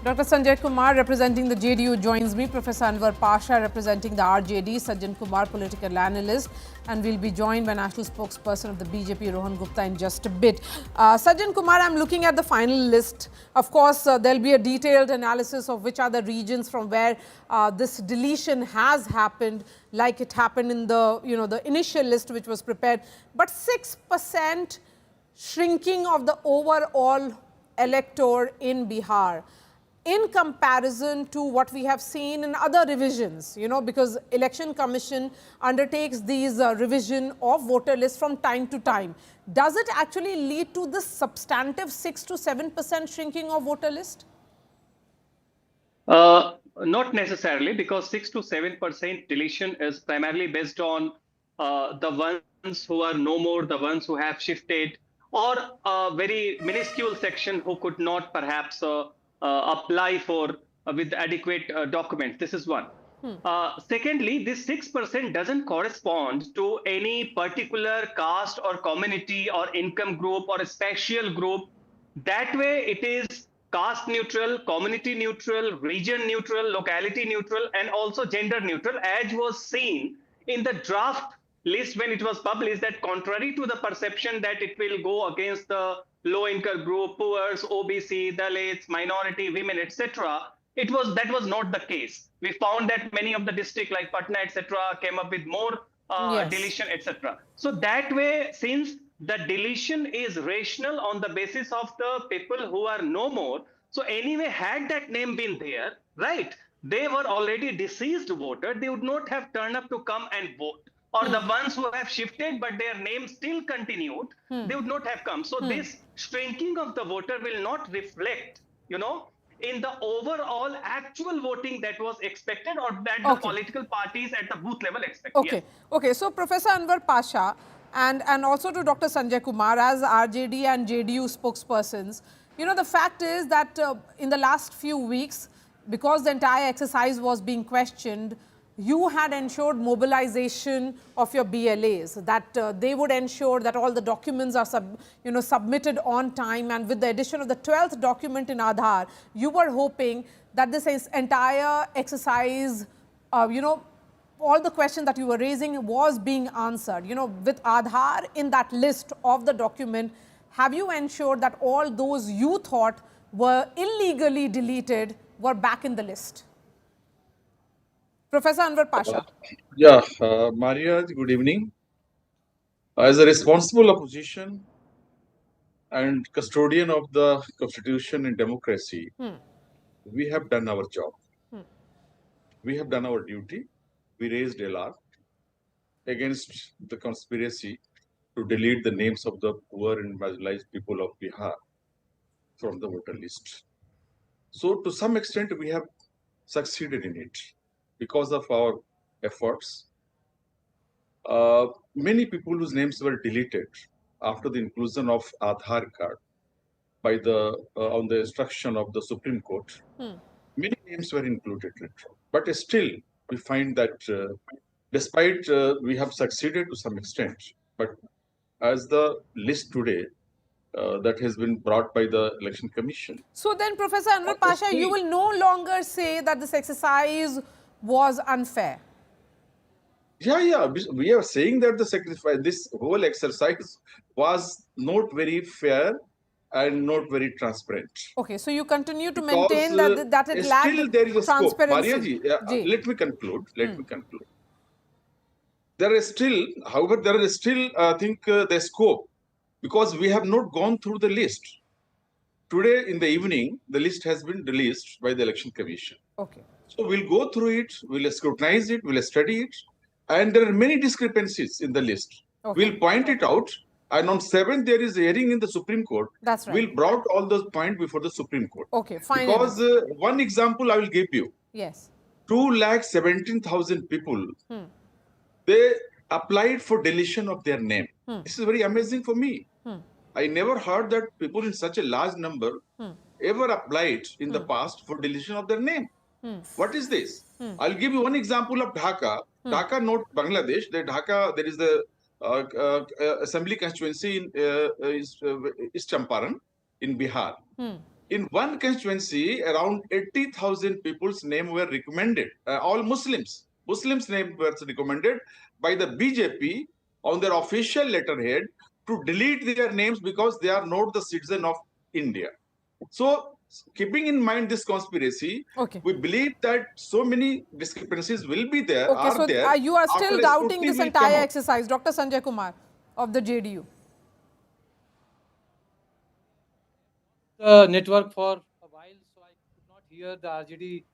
Dr. Sanjay Kumar representing the JDU joins me. Professor Anwar Pasha representing the RJD. Sajjan Kumar, political analyst. And we'll be joined by national spokesperson of the BJP, Rohan Gupta, in just a bit. Sajjan Kumar, I'm looking at the final list. Of course, there'll be a detailed analysis of which are the regions from where this deletion has happened, like it happened in the, the initial list which was prepared. But 6% shrinking of the overall elector in Bihar, in comparison to what we have seen in other revisions, because Election Commission undertakes these revision of voter lists from time to time. Does it actually lead to this substantive 6 to 7% shrinking of voter list? Not necessarily, because 6 to 7% deletion is primarily based on the ones who are no more, the ones who have shifted, or a very minuscule section who could not perhaps apply for with adequate documents. This is one. Secondly, this 6% doesn't correspond to any particular caste or community or income group or a spatial group. That way, it is caste neutral, community neutral, region neutral, locality neutral, and also gender neutral, as was seen in the draft list when it was published, that contrary to the perception that it will go against the low income group, poor, OBC, Dalits, minority, women, etc., that was not the case. We found that many of the districts like Patna, etc., came up with more deletion, etc. So that way, since the deletion is rational on the basis of the people who are no more, so anyway, had that name been there, right, they were already deceased voter, they would not have turned up to come and vote. Or the ones who have shifted but their name still continued, they would not have come. So this shrinking of the voter will not reflect, in the overall actual voting that was expected, or that the political parties at the booth level expect. Okay. Yes. Okay. So Professor Anwar Pasha and also to Dr. Sanjay Kumar as RJD and JDU spokespersons, the fact is that in the last few weeks, because the entire exercise was being questioned, you had ensured mobilization of your BLAs, that they would ensure that all the documents are submitted on time, and with the addition of the 12th document in Aadhaar, you were hoping that this entire exercise, all the questions that you were raising was being answered. With Aadhaar in that list of the document, have you ensured that all those you thought were illegally deleted were back in the list? Professor Anwar Pasha. Maria, good evening. As a responsible opposition and custodian of the constitution and democracy, we have done our job. We have done our duty. We raised alarm against the conspiracy to delete the names of the poor and marginalized people of Bihar from the voter list. So to some extent, we have succeeded in it. Because of our efforts, many people whose names were deleted after the inclusion of Aadhaar card by on the instruction of the Supreme Court, many names were included. But still, we find that despite we have succeeded to some extent, but as the list today that has been brought by the Election Commission. So then, Professor Anwar Pasha, you will no longer say that this exercise was unfair. Yeah. We are saying that this whole exercise was not very fair and not very transparent. Okay, so you continue to maintain that it lacked still there is a transparency. Scope. Let me conclude. There is still, however, there is still, I think, the scope, because we have not gone through the list. Today in the evening, the list has been released by the Election Commission. Okay. So we'll go through it, we'll scrutinize it, we'll study it, and there are many discrepancies in the list. Okay. We'll point it out, and on 7th there is a hearing in the Supreme Court. That's right. We'll brought all those points before the Supreme Court. Okay, fine. Because one example I will give you. Yes. 217,000 people, they applied for deletion of their name. This is very amazing for me. I never heard that people in such a large number ever applied in the past for deletion of their name. What is this? I'll give you one example of Dhaka. Dhaka, not Bangladesh. Dhaka, there is the assembly constituency in East Champaran in Bihar. In one constituency, around 80,000 people's name were recommended, all Muslims. Muslims' name were recommended by the BJP on their official letterhead to delete their names because they are not the citizen of India. So, keeping in mind this conspiracy, Okay. we believe that so many discrepancies will be there, Okay, are so there. you are After still a doubting scrutiny this will come entire out. exercise, Dr. Sanjay Kumar of the JDU. Network for a while, so I could not hear the RJD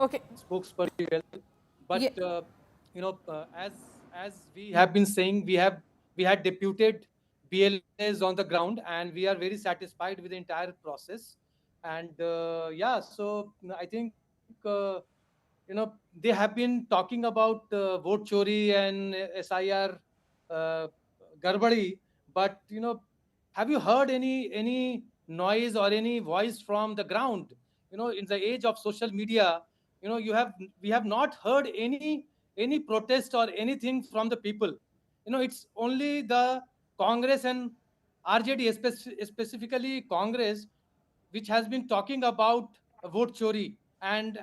Okay. spokesperson well. But Yeah. As we have been saying, we had deputed BLAs on the ground, and we are very satisfied with the entire process. And so I think they have been talking about vote chori and SIR uh, garbadi, but have you heard any noise or any voice from the ground? In the age of social media, we have not heard any protest or anything from the people. It's only the Congress and RJD, specifically Congress, which has been talking about vote chori and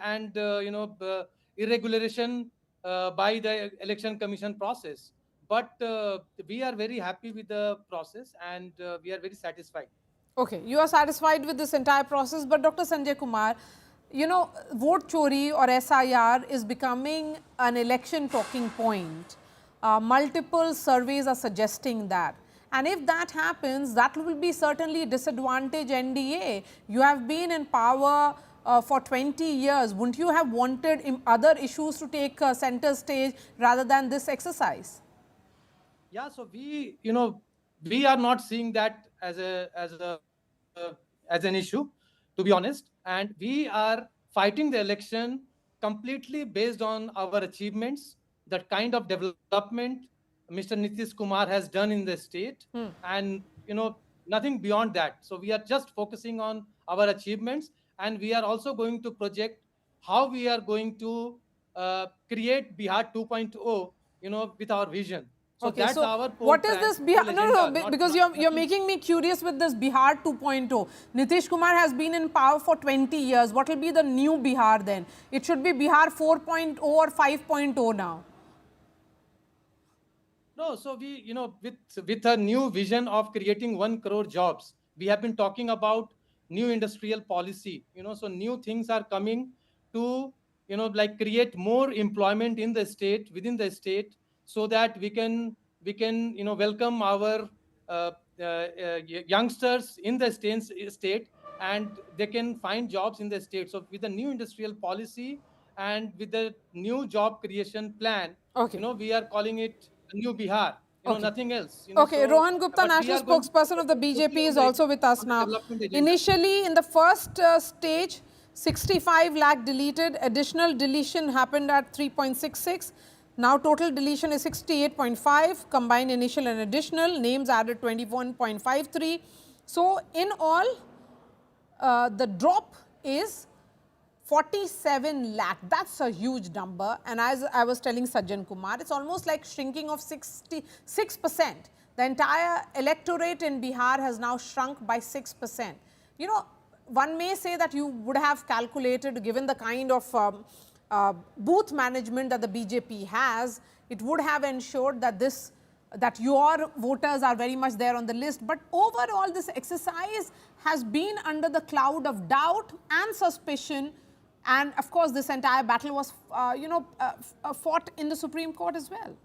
irregulation by the election commission process. But we are very happy with the process, and we are very satisfied. Okay, you are satisfied with this entire process, but Dr. Sanjay Kumar, vote chori or SIR is becoming an election talking point. Multiple surveys are suggesting that. And if that happens, that will be certainly disadvantage NDA. You have been in power for 20 years. Wouldn't you have wanted other issues to take center stage rather than this exercise? Yeah, so we are not seeing that as an issue, to be honest, and we are fighting the election completely based on our achievements, the kind of development Mr. Nitish Kumar has done in the state, and nothing beyond that. So we are just focusing on our achievements, and we are also going to project how we are going to create Bihar 2.0, with our vision. So Okay, that's so our what is this Bihar? whole No, agenda, because you're making me curious with this Bihar 2.0. Nitish Kumar has been in power for 20 years. What will be the new Bihar then? It should be Bihar 4.0 or 5.0 now. No, so with a new vision of creating 1 crore jobs, we have been talking about new industrial policy. So new things are coming to like create more employment in the state, within the state, so that we can welcome our youngsters in the state, and they can find jobs in the state. So with the new industrial policy and with the new job creation plan, Okay. we are calling it New Bihar, Okay. nothing else. Okay, Rohan Gupta, But we national are going to spokesperson of the focus BJP, totally is also with us on the now. development agenda. Initially, in the first stage, 65 lakh deleted. Additional deletion happened at 3.66. Now, total deletion is 68.5. Combined initial and additional. Names added 21.53. So, in all, the drop is 47 lakh. That's a huge number. And as I was telling Sajjan Kumar, it's almost like shrinking of 66%. The entire electorate in Bihar has now shrunk by 6%. One may say that you would have calculated, given the kind of booth management that the BJP has, it would have ensured that that your voters are very much there on the list. But overall, this exercise has been under the cloud of doubt and suspicion. And of course, this entire battle was, fought in the Supreme Court as well.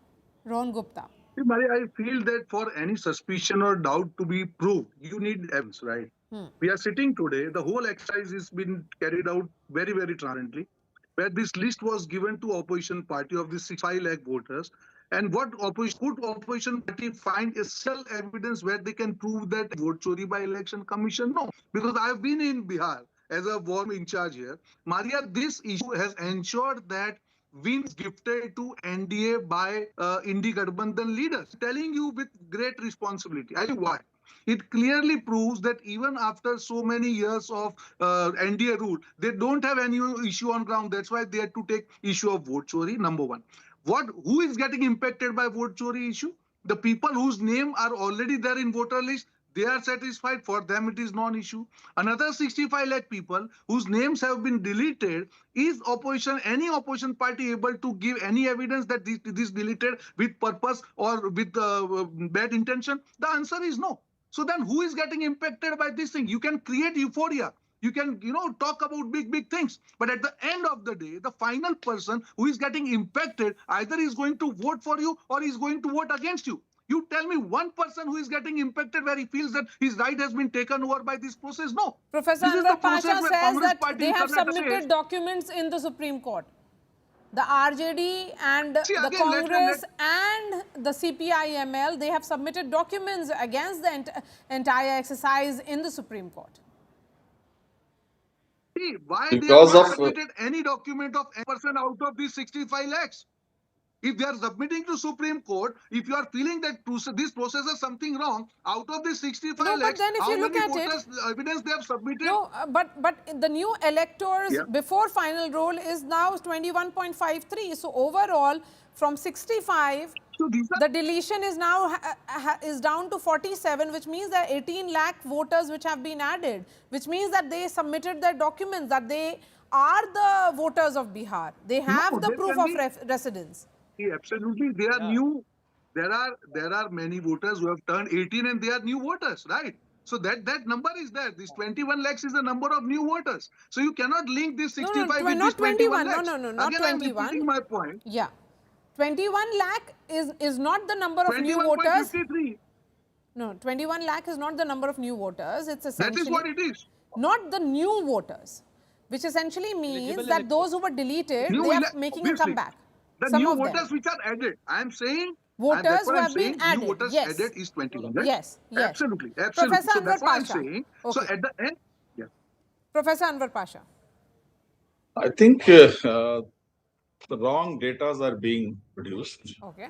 Rohan Gupta. Mari, I feel that for any suspicion or doubt to be proved, you need evidence, right? We are sitting today, the whole exercise has been carried out very, very transparently, where this list was given to opposition party of the 65 lakh voters. And what opposition party find is cell evidence where they can prove that vote chori by election commission? No, because I've been in Bihar as a warm in charge here. Maria, this issue has ensured that wins gifted to NDA by Garbandhan leaders. Telling you with great responsibility. I think why. It clearly proves that even after so many years of NDA rule, they don't have any issue on ground. That's why they had to take issue of vote chori, number one. Who is getting impacted by vote chori issue? The people whose name are already there in voter list, They are satisfied. For them, it is non-issue. Another 65 lakh people whose names have been deleted, is opposition, any opposition party able to give any evidence that this deleted with purpose or with bad intention? The answer is no. So then who is getting impacted by this thing? You can create euphoria. You can, talk about big things. But at the end of the day, the final person who is getting impacted either is going to vote for you or is going to vote against you. You tell me one person who is getting impacted where he feels that his right has been taken over by this process. No. Professor This is the Anwar process Pasha where says Congress that party they in have Karnataka submitted says, documents in the Supreme Court. The RJD and See, the again, Congress and the CPIML, they have submitted documents against the entire exercise in the Supreme Court. see, why they have Because not of submitted any document of any person out of these 65 lakhs? If they are submitting to Supreme Court, if you are feeling that this process is something wrong, out of the 65 No, but lakhs, then if how you look many at it, voters evidence they have submitted? no, but the new electors Yeah. before final roll is now 21.53. So overall, from 65, So these are the deletion is now is down to 47, which means there are 18 lakh voters which have been added, which means that they submitted their documents, that they are the voters of Bihar. They have the there proof can of be residence. absolutely they are Yeah. new. There are many voters who have turned 18 and they are new voters, right? So that number is there. This 21 lakhs is the number of new voters. So you cannot link this No, 65 with this not 21 21. No, lakhs. not Again, I am 21. repeating my point. Yeah. 21 lakh is not the number of new voters. 21.53. No, 21 lakh is not the number of new voters. It's That essentially is what it is. not the new voters, which essentially means Eligible that those who were deleted, New they are ele- making a obviously. comeback. The Some new of voters them. which are added. I am saying Voters that's what who I'm have been saying. added. New voters Yes. added is 21. Right? Yes, yes. Absolutely. Professor So Anwar that's what I'm Pasha. saying. So Okay. at the end, yeah. Professor Anwar Pasha. I think the wrong data are being produced. Okay.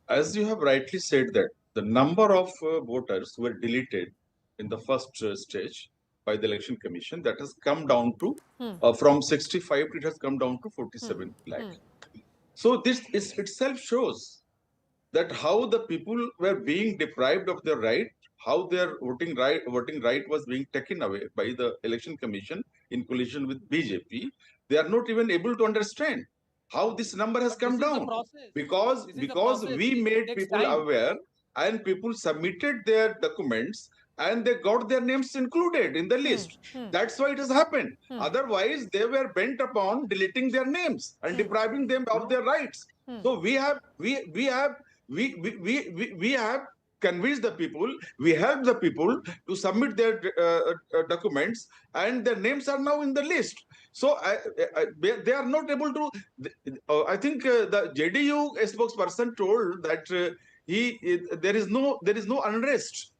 As you have rightly said that the number of voters who were deleted in the first stage by the election commission, that has come down to from 65, it has come down to 47 lakh. So this is itself shows that how the people were being deprived of their right, how their voting right was being taken away by the election commission in collision with BJP. They are not even able to understand how this number has But come this is the down, process. because This is the process. we It made takes people time. aware and people submitted their documents and they got their names included in the list. That's why it has happened. Otherwise, they were bent upon deleting their names and depriving them of their rights. So we have convinced the people, we helped the people to submit their documents, and their names are now in the list. So they are not able to. I think the JDU spokesperson told that there is no unrest.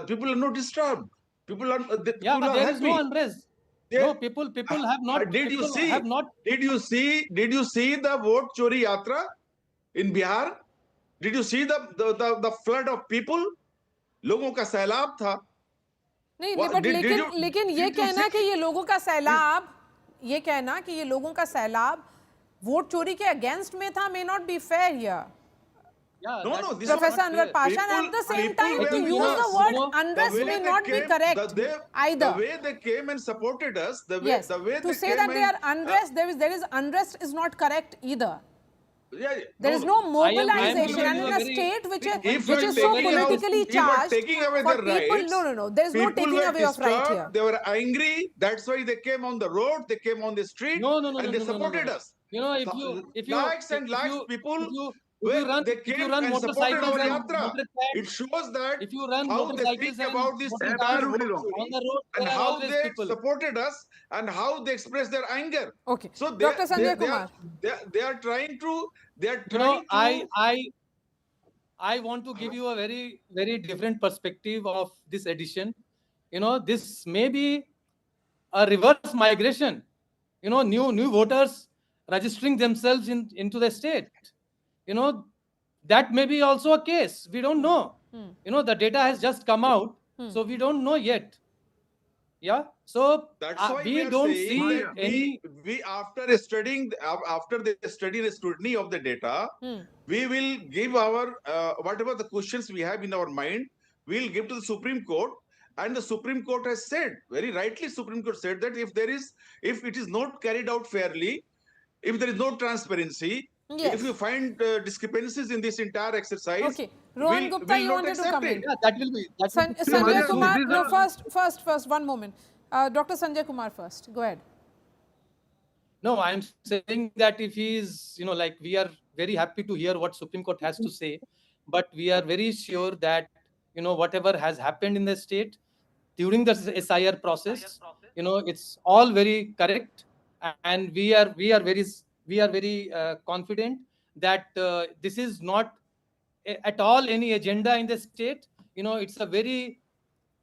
People are not disturbed. People are Yeah, people are there happy. is no unrest. No, people have not. Did you people see? have not. Did you see the vote Chori Yatra in Bihar? Did you see the flood of people? लोगों का सैलाब था. नहीं, What- but did you- लेकिन ये did you कहना see- कि ये लोगों का सैलाब, ये कहना कि ये लोगों का सैलाब वोट चोरी के अगेंस्ट में था, may not be fair here. Yeah, No, that's- no, this that's is Professor not Anwar fair. Pasha, and at the same people time, to were- use yes, the word no, unrest way may they not be came- correct either. The way they came and supported us, Yes, the way to they say came that they are and, unrest, there is unrest is not correct either. yeah, There is no I am mobilization, giving and you in a a very- state which if is you are so taking politically out- if you are charged, taking away for their people, rights, no, there is no people taking were away of right disturbed, here. they were angry. That's why they came on the road, they came on the street, No, and they supported us. You know, if you Lakhs and lakhs people, they if you came run and supported motorcycles our and yatra. motorcycles, It shows that if you run how they motorcycles think and about this motorcars entire Absolutely vote wrong. chori, on the road, and there are how always they people. supported us and how they express their anger. Okay. So Dr. Sanjay Kumar. they are trying to You know, I want to give you a very, very different perspective of this edition. You know, this may be a reverse migration. You know, new voters registering themselves into the state. You know, that may be also a case. We don't know. You know, the data has just come out, so we don't know yet. Yeah. So That's why we are don't saying see that any. we after studying after the study and scrutiny of the data, we will give our whatever the questions we have in our mind. we'll give to the Supreme Court. And the Supreme Court has said, very rightly, Supreme Court said that if it is not carried out fairly, if there is no transparency, Yes. if you find discrepancies in this entire exercise, Okay. Rohan Gupta, you not wanted to accept come it. in. Yeah, that will be. Sanjay Maria, Kumar, this is no, a- first, one moment. Dr. Sanjay Kumar first. Go ahead. No, I'm saying that if he is, like, we are very happy to hear what Supreme Court has to say, but we are very sure that, whatever has happened in the state during the SIR process, it's all very correct, and we are very confident that this is not at all any agenda in the state. It's a very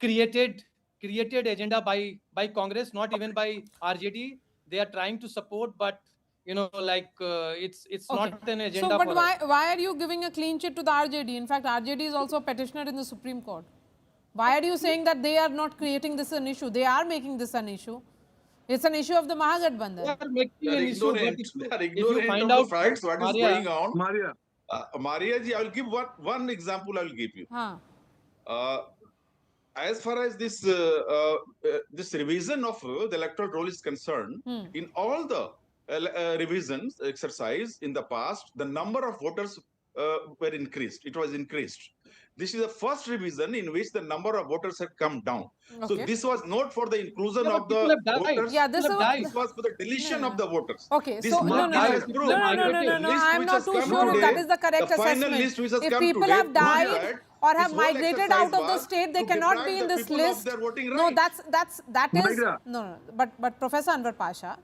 created agenda by Congress, not even by RJD. They are trying to support, but it's Okay. not an agenda. So, but for why us. why are you giving a clean chit to the RJD? In fact, RJD is also a petitioner in the Supreme Court. Why are you saying that they are not creating this an issue? They are making this an issue. It's an issue of the They Mahagatbandhan. are making They are an issue, but ignorant. They are ignorant find of out, the facts, what is Maria, going on. Maria, Maria ji, I will give one example I will give you. Uh, as far as this revision of the electoral roll is concerned, in all the revisions exercise in the past, the number of voters were increased. It was increased. This is the first revision in which the number of voters have come down. So Okay. this was not for the inclusion Yeah, but of people the have died. voters. Yeah, this People have died. This was for the deletion No. of the voters. Okay, This so would no, be no, as no, proof. no, no, no, no, The no. list I am which not has too come sure if today, that is the correct the final assessment. list which has If come people today, have died or have this whole migrated exercise out of the was state, they to cannot deprive be in the this people of list. their voting No, right. that is Maria. no. But Professor Anwar Pasha,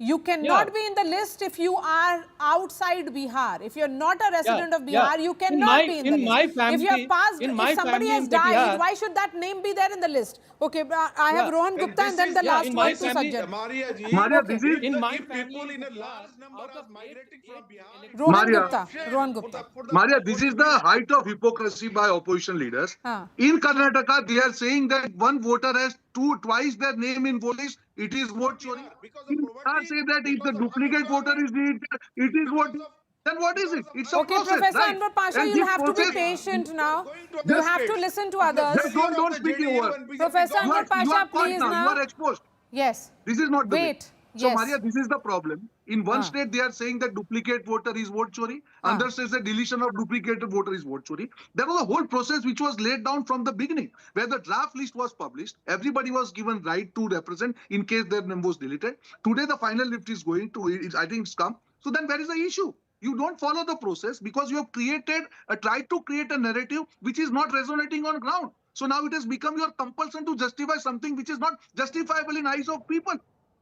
you cannot be in the list if you are outside Bihar. If you're not a resident of Bihar, you cannot be in the list. my If family, you have passed, in if my somebody family has in died, Bihar, why should that name be there in the list? Okay, I have Yeah. Rohan And Gupta this and then is- the yeah, last in one my to family- Sajjan. Maria ji, Maria, Okay. this is in my if family people in a Bihar, large number out are of migrating from Bihar, Rohan Maria. Gupta. Rohan Gupta. Maria, this is the height of hypocrisy by opposition leaders. In Karnataka, they are saying that one voter has twice their name in vote list. It is vote chori. because of In Bihar, poverty, say that if the because of duplicate voter is unemployment, needed, it is vote. because of- Then what is it? It's a Okay, process, Professor right? Anwar Pasha, And you'll this have to be process- patient now. going to You other have to states. listen to It's the others. Just failure of don't the speak JDU over. and BJP Professor Anwar government. You Pasha, are caught please now. now. You are exposed. Yes. This is not the way. Wait. So, Yes. Maria, this is the problem. In one state, they are saying that duplicate voter is vote chori. Another says that deletion of duplicated voter is vote chori. There was a whole process which was laid down from the beginning, where the draft list was published. Everybody was given right to represent in case their name was deleted. Today, the final list is going to, I think it's come. So then where is the issue? You don't follow the process because you have tried to create a narrative which is not resonating on ground. So now it has become your compulsion to justify something which is not justifiable in eyes of people.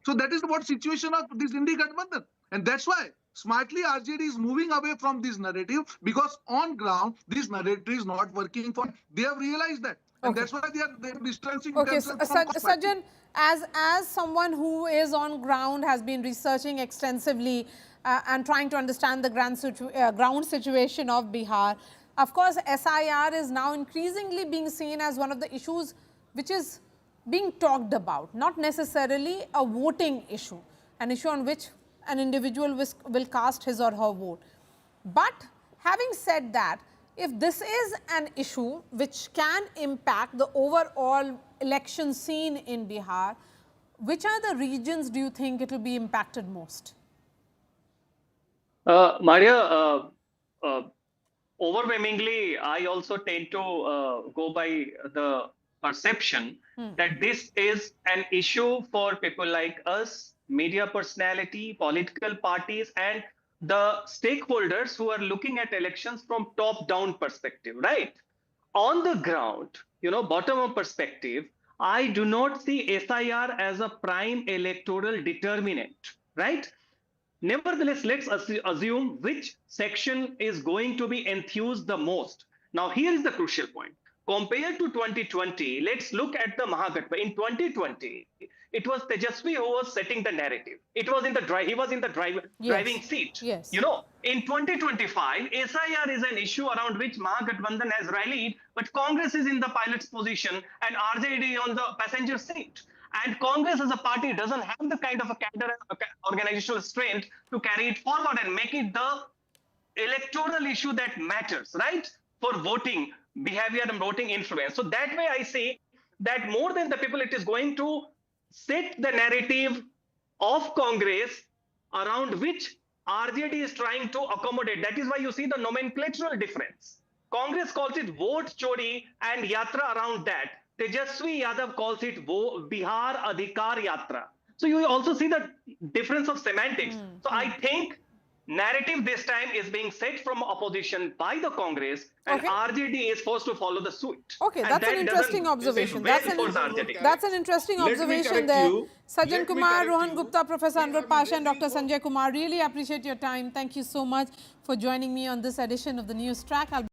So that is what situation of this Indi Gadbandhan. And that's why smartly RJD is moving away from this narrative because on ground, this narrative is not working for. They have realized that. And that's why they are distancing Okay, themselves from Sajjan, as someone who is on ground, has been researching extensively and trying to understand the ground situation of Bihar, of course, SIR is now increasingly being seen as one of the issues which is being talked about, not necessarily a voting issue, an issue on which an individual will cast his or her vote. But having said that, if this is an issue which can impact the overall election scene in Bihar, which are the regions do you think it will be impacted most? Maria, overwhelmingly, I also tend to go by the perception that this is an issue for people like us, media personality, political parties, and the stakeholders who are looking at elections from top-down perspective, right? On the ground, bottom-up perspective, I do not see SIR as a prime electoral determinant, right? Nevertheless, let's assume which section is going to be enthused the most. Now, here is the crucial point. Compared to 2020, let's look at the Mahagatbandhan. In 2020, it was Tejasvi who was setting the narrative. It was he was in the driving seat. Yes. In 2025, SIR is an issue around which Mahagatbandhan has rallied, but Congress is in the pilot's position and RJD on the passenger seat. And Congress as a party doesn't have the kind of a cadre organizational strength to carry it forward and make it the electoral issue that matters, right? For voting behavior and voting influence. So that way I see that more than the people, it is going to set the narrative of Congress around which RJD is trying to accommodate. That is why you see the nomenclatural difference. Congress calls it vote chori and yatra around that. Tejaswi Yadav calls it Bihar Adhikar Yatra. So you also see the difference of semantics. So I think narrative this time is being set from opposition by the Congress, and RJD is forced to follow the suit. Okay, And that's that an interesting doesn't observation. well for the RJD. That's an interesting Let me observation correct there. you. Sajjan Let me Kumar, correct Rohan you. Gupta, Professor We Anwar have Pasha and been Dr. raising Sanjay Kumar. Really appreciate your time. Thank you so much for joining me on this edition of the Newstrack.